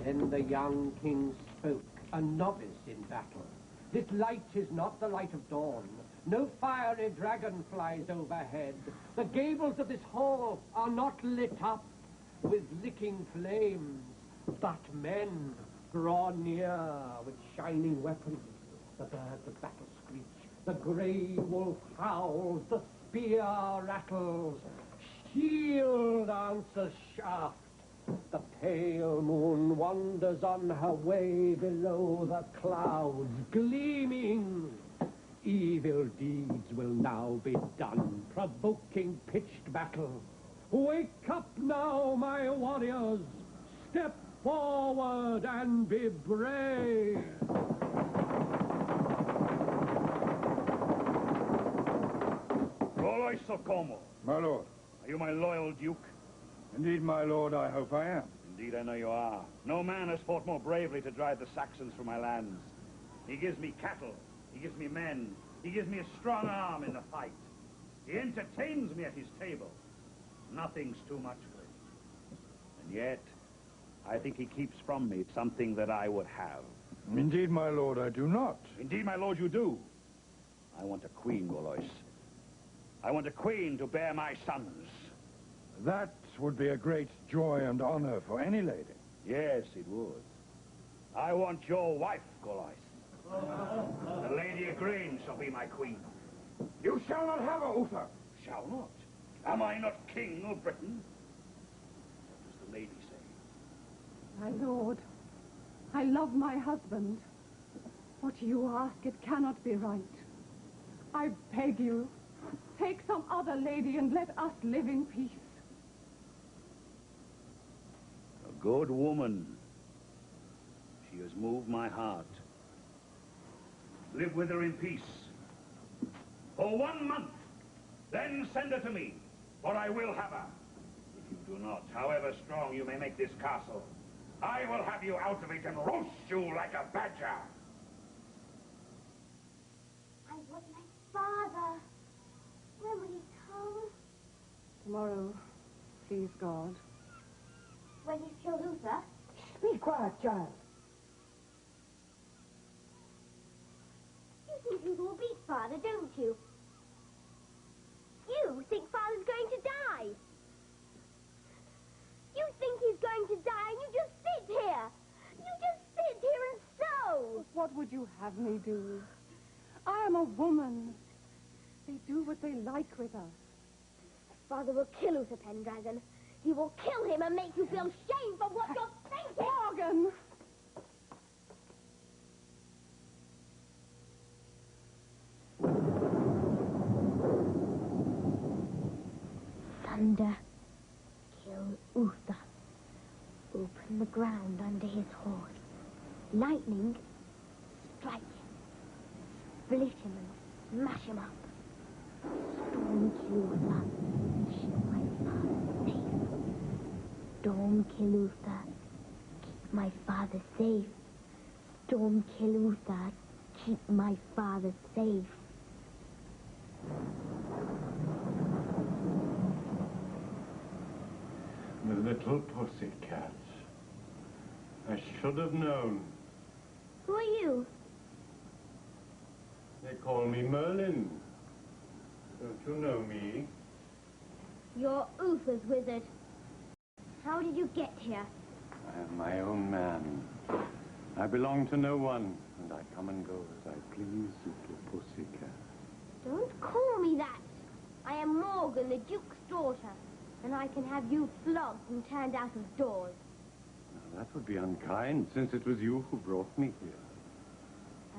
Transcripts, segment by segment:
Then the young king spoke, a novice in battle. This light is not the light of dawn. No fiery dragon flies overhead. The gables of this hall are not lit up with licking flames, but men draw near with shining weapons. The birds of battle screech, the grey wolf howls, the spear rattles, shield answers shaft. The pale moon wanders on her way below the clouds, gleaming. Evil deeds will now be done, provoking pitched battle. Wake up now, my warriors! Step forward and be brave! Roloi Socomo. My lord. Are you my loyal duke? Indeed, my lord, I hope I am. Indeed, I know you are. No man has fought more bravely to drive the Saxons from my lands. He gives me cattle. He gives me men. He gives me a strong arm in the fight. He entertains me at his table. Nothing's too much for him. And yet, I think he keeps from me something that I would have. Indeed, my lord, I do not. Indeed, my lord, you do. I want a queen, Golois. I want a queen to bear my sons. That would be a great joy and honor for any lady. Yes, it would. I want your wife, Golois. The Lady Igraine shall be my queen. You shall not have her, Uther. Shall not? Am I not king of Britain? What does the lady say? My lord, I love my husband. What you ask, it cannot be right. I beg you, take some other lady and let us live in peace. A good woman. She has moved my heart. Live with her in peace. For 1 month. Then send her to me, for I will have her. If you do not, however strong you may make this castle, I will have you out of it and roast you like a badger. I want my father. When will he come? Tomorrow, please God. When he's killed Uther? Be quiet, child. You think Uther will beat Father, don't you? You think Father's going to die. You think he's going to die and you just sit here. You just sit here and sew. What would you have me do? I am a woman. They do what they like with us. Father will kill Uther Pendragon. He will kill him and make you feel shame for what you're thinking. Morgan! Thunder, kill Uther. Open the ground under his horse. Lightning, strike him. Split him and smash him up. Storm, kill Uther. Keep my father safe. Storm, kill Uther. Keep my father safe. Storm, kill Uther. Keep my father safe. The little pussycat. I should have known. Who are you? They call me Merlin. Don't you know me? You're Uther's wizard. How did you get here? I am my own man. I belong to no one, and I come and go as I please, little pussycat. Don't call me that. I am Morgan, the Duke's daughter, and I can have you flogged and turned out of doors. Now, that would be unkind, since it was you who brought me here.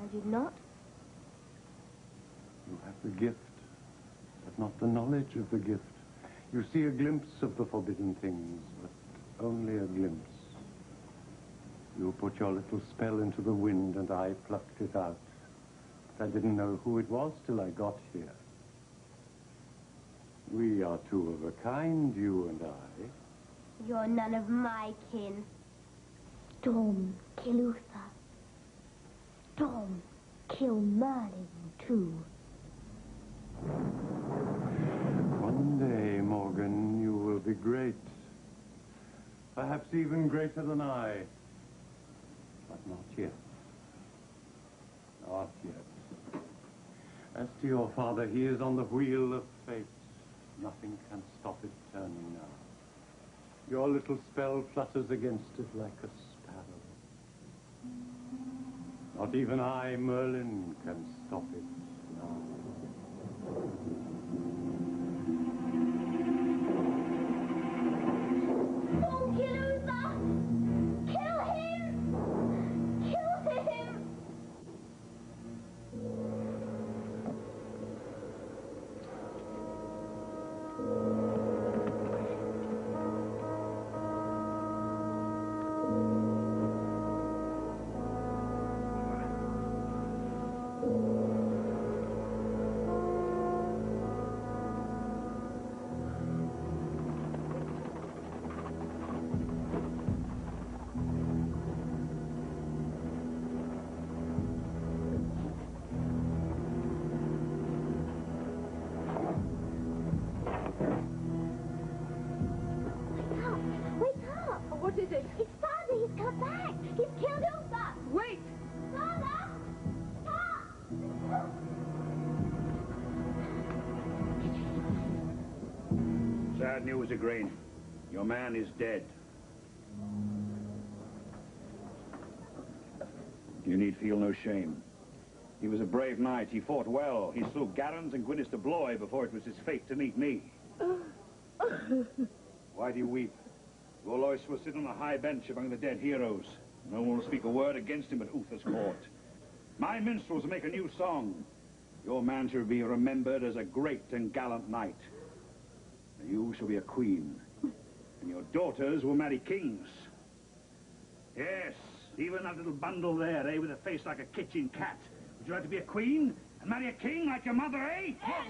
I did not. You have the gift, but not the knowledge of the gift. You see a glimpse of the forbidden things, but only a glimpse. You put your little spell into the wind, and I plucked it out. But I didn't know who it was till I got here. We are two of a kind, you and I. You're none of my kin. Storm, kill Uther. Storm, kill Merlin, too. One day, Morgan, you will be great. Perhaps even greater than I. But not yet. Not yet. As to your father, he is on the wheel of fate. Nothing can stop it turning now. Your little spell flutters against it like a sparrow. Not even I, Merlin, can stop it now. Don't kill Uther! Kill him! Kill him! What is it? His father, he's come back. He's killed Uther. Wait! Father! Stop! Sad news, Igraine. Your man is dead. You need feel no shame. He was a brave knight. He fought well. He slew Garrons and Gwynnes de Blois before it was his fate to meet me. Why do you weep? Volois will sit on a high bench among the dead heroes. No one will speak a word against him at Uther's court. My minstrels will make a new song. Your man shall be remembered as a great and gallant knight. And you shall be a queen. And your daughters will marry kings. Yes, even that little bundle there, with a face like a kitchen cat. Would you like to be a queen and marry a king like your mother,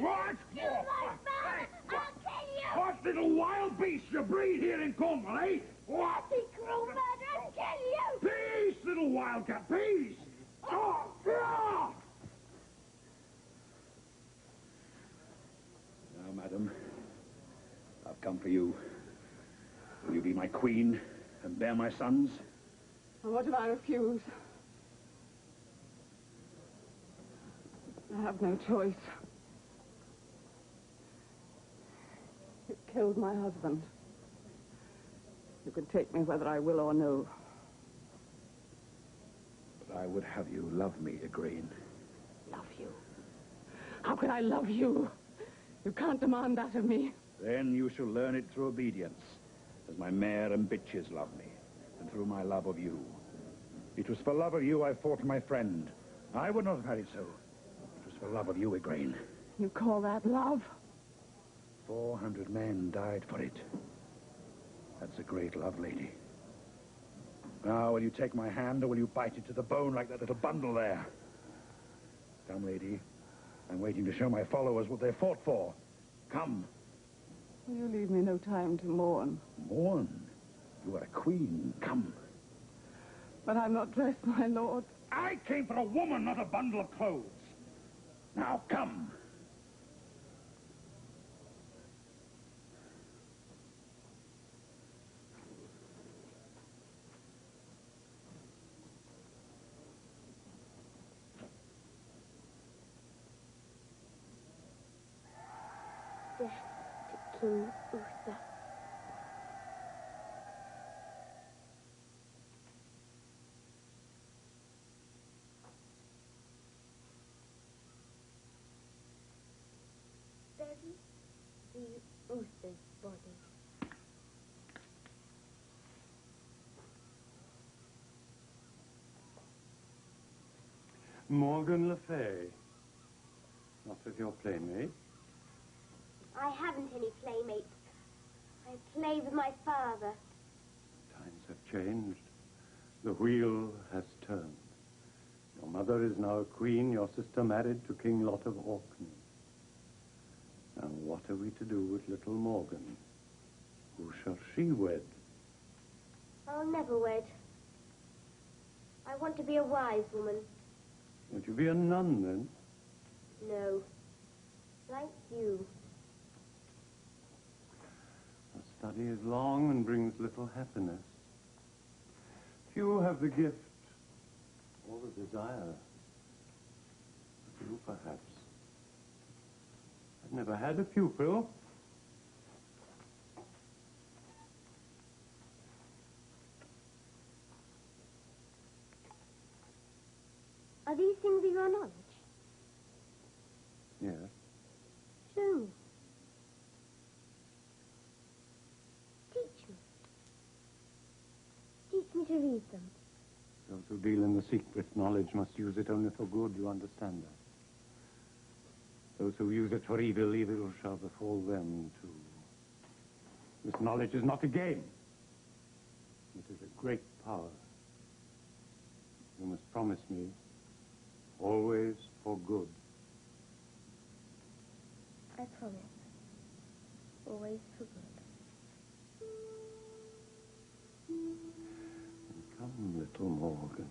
What? You my father! I'll kill you! What little wild beast you breed here in Cornwall, What? Nasty, cruel murderer! I'll kill you! Peace, little wildcat, peace! Oh, yeah! Now, madam, I've come for you. Will you be my queen and bear my sons? What if I refuse? I have no choice. You killed my husband. You can take me whether I will or no. But I would have you love me, Igraine. Love you? How can I love you? You can't demand that of me. Then you shall learn it through obedience, as my mare and bitches love me, and through my love of you. It was for love of you I fought my friend. I would not have had it so. It was for love of you, Igraine. You call that love? 400 men died for it. That's a great love, lady. Now, will you take my hand, or will you bite it to the bone like that little bundle there? Come, lady. I'm waiting to show my followers what they fought for. Come. Will you leave me no time to mourn? Mourn? You are a queen. Come. But I'm not dressed, my lord. I came for a woman, not a bundle of clothes. Now, come. Death to King Uther. Bury the Uther's body. Morgan Le Fay. Not with your playmate? I haven't any playmates. I play with my father. Times have changed. The wheel has turned. Your mother is now a queen, your sister married to King Lot of Orkney. Now, what are we to do with little Morgan? Who shall she wed? I'll never wed. I want to be a wise woman. Won't you be a nun, then? No. Like you. A study is long and brings little happiness. Few have the gift, or the desire. But you, perhaps. I've never had a pupil. Are these things of your knowledge? Yes. True. Teach me. Teach me to read them. Those who deal in the secret knowledge must use it only for good, you understand that? Those who use it for evil, evil shall befall them too. This knowledge is not a game. It is a great power. You must promise me, always for good. I promise. Always for good. Come, little Morgan.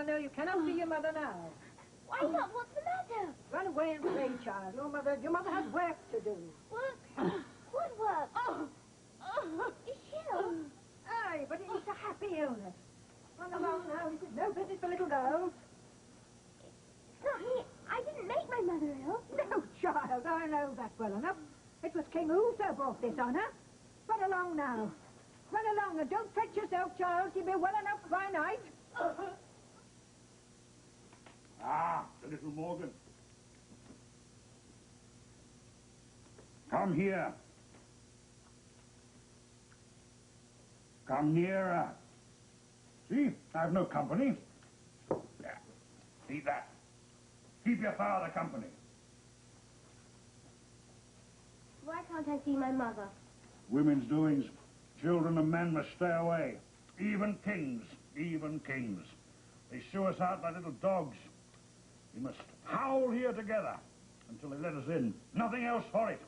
No, you cannot see your mother now. Why not? What's the matter? Run away and play, child. Your mother has work to do. Work? What work? Is she ill? Aye, but it is a happy illness. Run along now. This is no business for little girls. It's not me. I didn't make my mother ill. No, child. I know that well enough. It was King Uther brought this on her. Run along now. Run along and don't fret yourself, child. You'll be well enough by night. Ah, the little Morgan. Come here. Come nearer. See, I've no company. There. Eat that. Keep your father company. Why can't I see my mother? Women's doings. Children and men must stay away. Even kings. Even kings. They shoo us out like little dogs. We must howl here together until they let us in. Nothing else for it.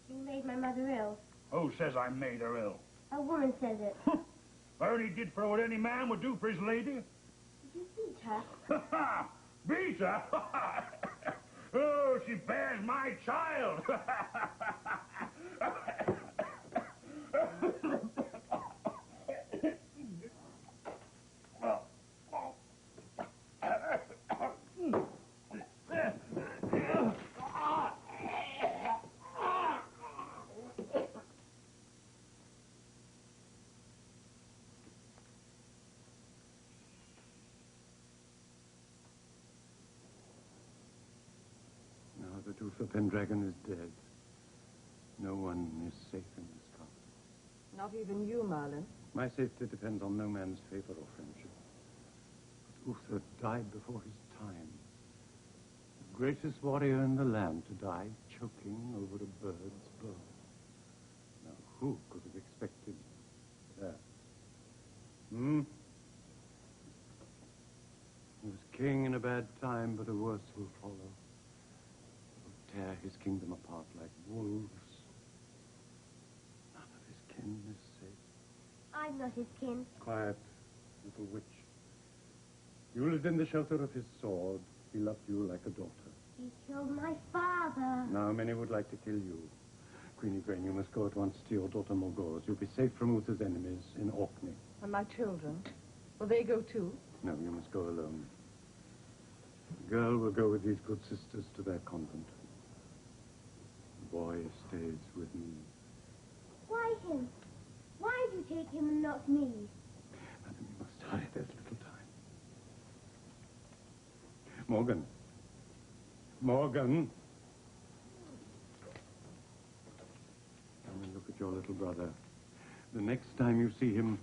You made my mother ill. Who says I made her ill? A woman says it. If I only did for what any man would do for his lady. Did you beat her? Beat her? Oh, she bears my child. That Uther Pendragon is dead. No one is safe in this castle. Not even you, Merlin. My safety depends on no man's favor or friendship. But Uther died before his time. The greatest warrior in the land to die choking over a bird's bow. Now, who could have expected that? He was king in a bad time, but a worse will follow. Tear his kingdom apart like wolves. None of his kin is safe. I'm not his kin. Quiet, little witch. You lived in the shelter of his sword. He loved you like a daughter. He killed my father. Now many would like to kill you. Queenie Grain, you must go at once to your daughter Morgause. You'll be safe from Uther's enemies in Orkney. And my children? Will they go too? No, you must go alone. The girl will go with these good sisters to their convent. The boy stays with me. Why him? Why did you take him and not me? Madam, you must hurry. There's little time. Morgan. Morgan. Come and look at your little brother. The next time you see him,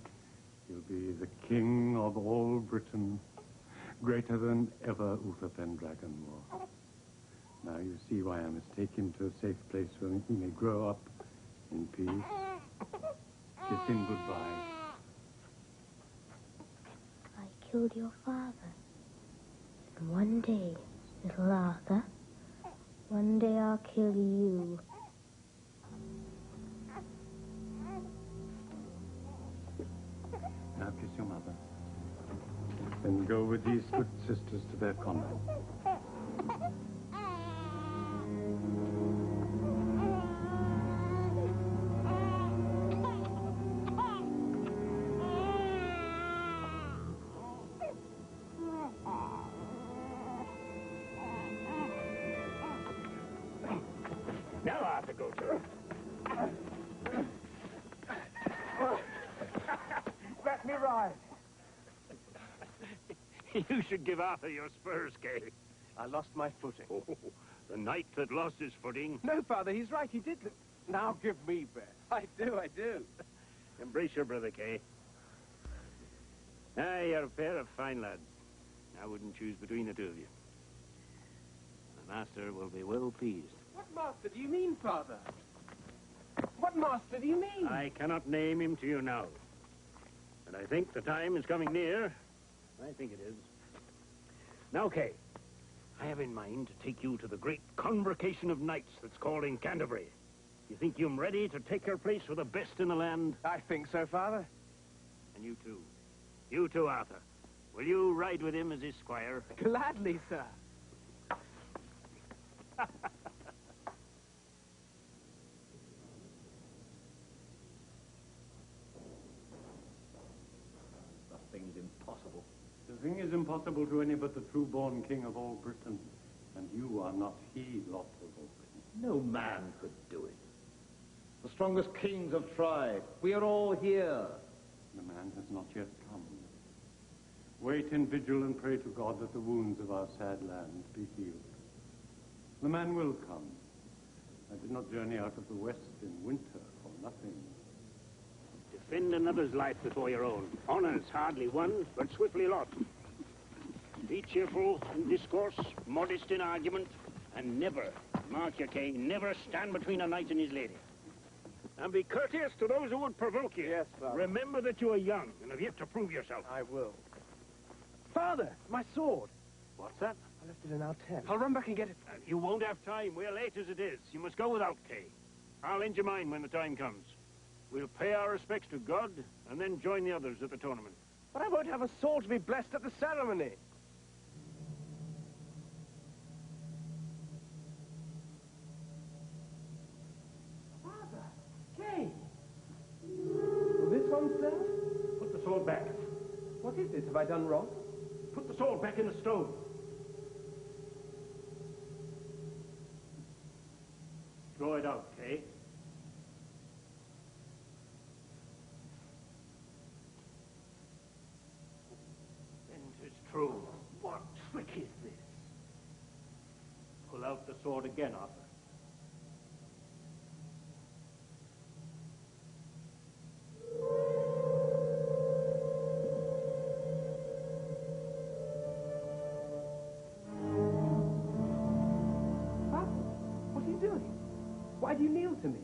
he'll be the king of all Britain, greater than ever Uther Pendragon was. Now you see why I must take him to a safe place where he may grow up in peace. Kiss him goodbye. I killed your father. And one day, little Arthur, one day I'll kill you. Now kiss your mother. Then go with these good sisters to their convent. Now, Arthur, go to her. Let me ride. You should give Arthur your spurs, Kay. I lost my footing. Oh, the knight that lost his footing. No, Father, he's right. He did. Now give me back. I do. Embrace your brother, Kay. Ah, you're a pair of fine lads. I wouldn't choose between the two of you. The master will be well pleased. What master do you mean, Father? What master do you mean? I cannot name him to you now. But I think the time is coming near. I think it is. Now, Kay, I have in mind to take you to the great convocation of knights that's called in Canterbury. You think you're ready to take your place with the best in the land? I think so, Father. And you too. You too, Arthur. Will you ride with him as his squire? Gladly, sir. The thing's impossible. The thing is impossible to any but the true-born king of all Britain. And you are not he, lot of all Britain. No man could do it. The strongest kings have tried. We are all here. The man has not yet come. Wait in vigil and pray to God that the wounds of our sad land be healed. The man will come. I did not journey out of the west in winter for nothing. Defend another's life before your own. Honor's hardly won, but swiftly lost. Be cheerful in discourse, modest in argument, and never, mark your Kay, never stand between a knight and his lady. And be courteous to those who would provoke you. Yes, Father. Remember that you are young and have yet to prove yourself. I will. Father, my sword. What's that? I left it in our tent. I'll run back and get it. You won't have time. We're late as it is. You must go without Kay. I'll lend you mine when the time comes. We'll pay our respects to God and then join the others at the tournament. But I won't have a sword to be blessed at the ceremony. Father, Kay. Will this one serve? Put the sword back. What is it? Have I done wrong? Put the sword back in the stove. Throw it out, Kay. Then 'tis true. What trick is this? Pull out the sword again, Arthur. Why do you kneel to me?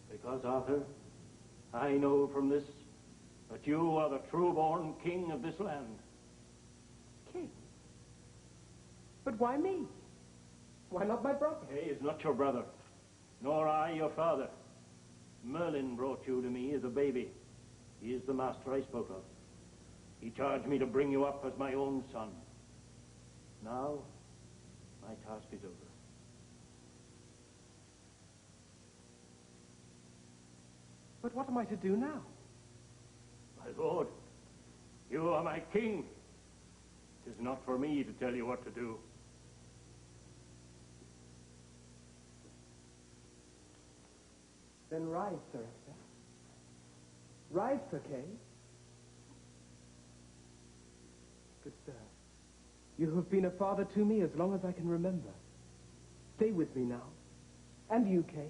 Because, Arthur, I know from this that you are the true-born king of this land. King? But why me? Why not my brother? Kay is not your brother, nor I your father. Merlin brought you to me as a baby. He is the master I spoke of. He charged me to bring you up as my own son. Now, my task is over. But what am I to do now? My lord, you are my king. It is not for me to tell you what to do. Then rise, Sir Hector. Rise, Sir Kay. Good sir, You have been a father to me as long as I can remember. Stay with me now. And you, Kay.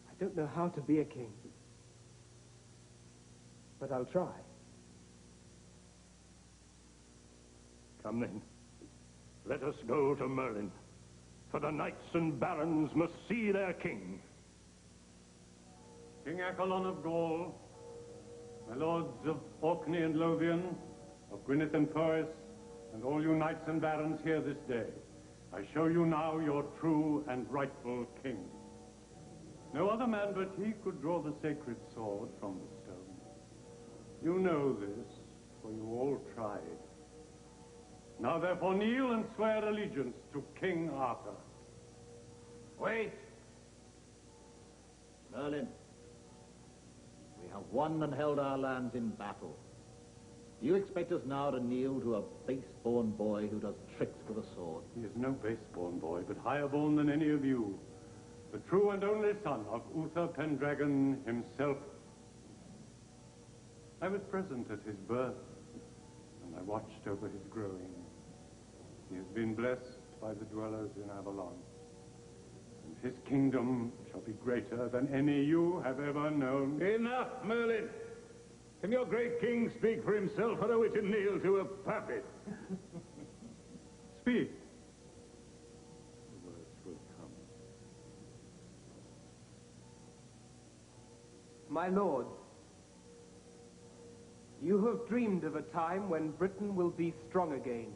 I don't know how to be a king, but I'll try. Come then. Let us go to Merlin, for the knights and barons must see their king. King Accolon of Gaul, my lords of Orkney and Lothian, of Gwynedd and Powys, and all you knights and barons here this day, I show you now your true and rightful king. No other man but he could draw the sacred sword from the stone. You know this, for you all tried. Now therefore kneel and swear allegiance to King Arthur. Wait! Merlin, we have won and held our lands in battle. Do you expect us now to kneel to a base-born boy who does tricks with a sword? He is no base-born boy, but higher born than any of you. The true and only son of Uther Pendragon himself. I was present at his birth, and I watched over his growing. He has been blessed by the dwellers in Avalon, and his kingdom shall be greater than any you have ever known. Enough, Merlin! Can your great king speak for himself, or are we to kneel to a puppet? Speak. The words will come. My lords, you have dreamed of a time when Britain will be strong again.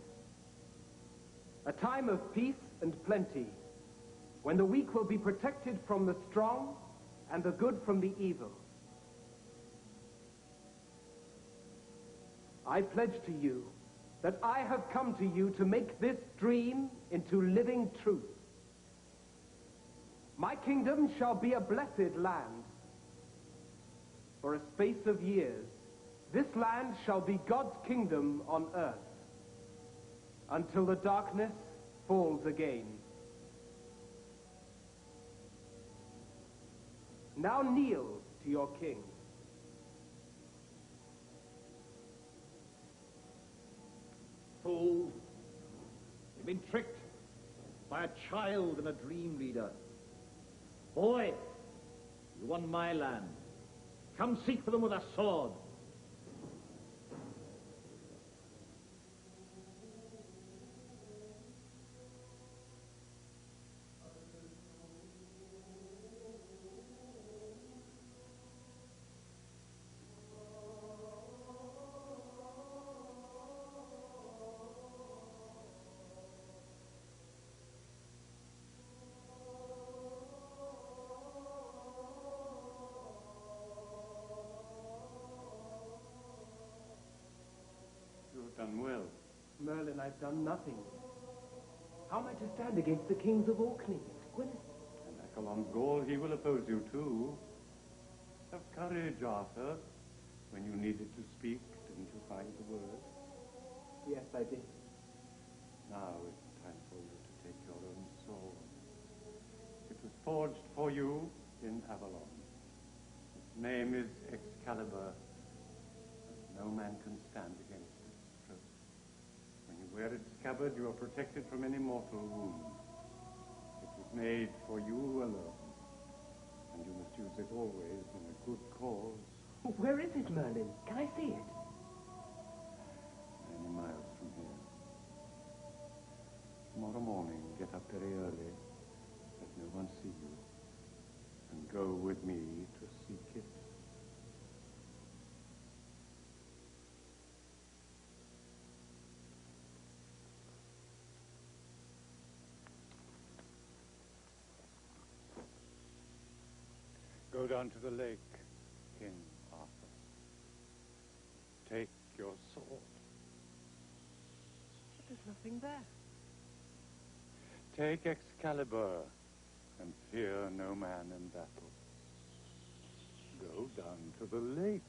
A time of peace and plenty, when the weak will be protected from the strong and the good from the evil. I pledge to you that I have come to you to make this dream into living truth. My kingdom shall be a blessed land. For a space of years, this land shall be God's kingdom on earth, until the darkness falls again. Now kneel to your king. Fool! You've been tricked by a child and a dream leader. Boy, you won my land. Come seek for them with a sword. Done well. Merlin, I've done nothing. How am I to stand against the kings of Orkney and Gwynedd? And Accolon of Gaul, he will oppose you too. Have courage, Arthur. When you needed to speak, didn't you find the word? Yes, I did. Now it's time for you to take your own sword. It was forged for you in Avalon. Its name is Excalibur. No man can stand against it. When you wear its scabbard, you are protected from any mortal wound. It was made for you alone, and you must use it always in a good cause. Where is it, Merlin? Can I see it? Many miles from here. Tomorrow morning, get up very early, let no one see you, and go with me to seek it. Go down to the lake, King Arthur. Take your sword. But there's nothing there. Take Excalibur, and fear no man in battle. Go down to the lake.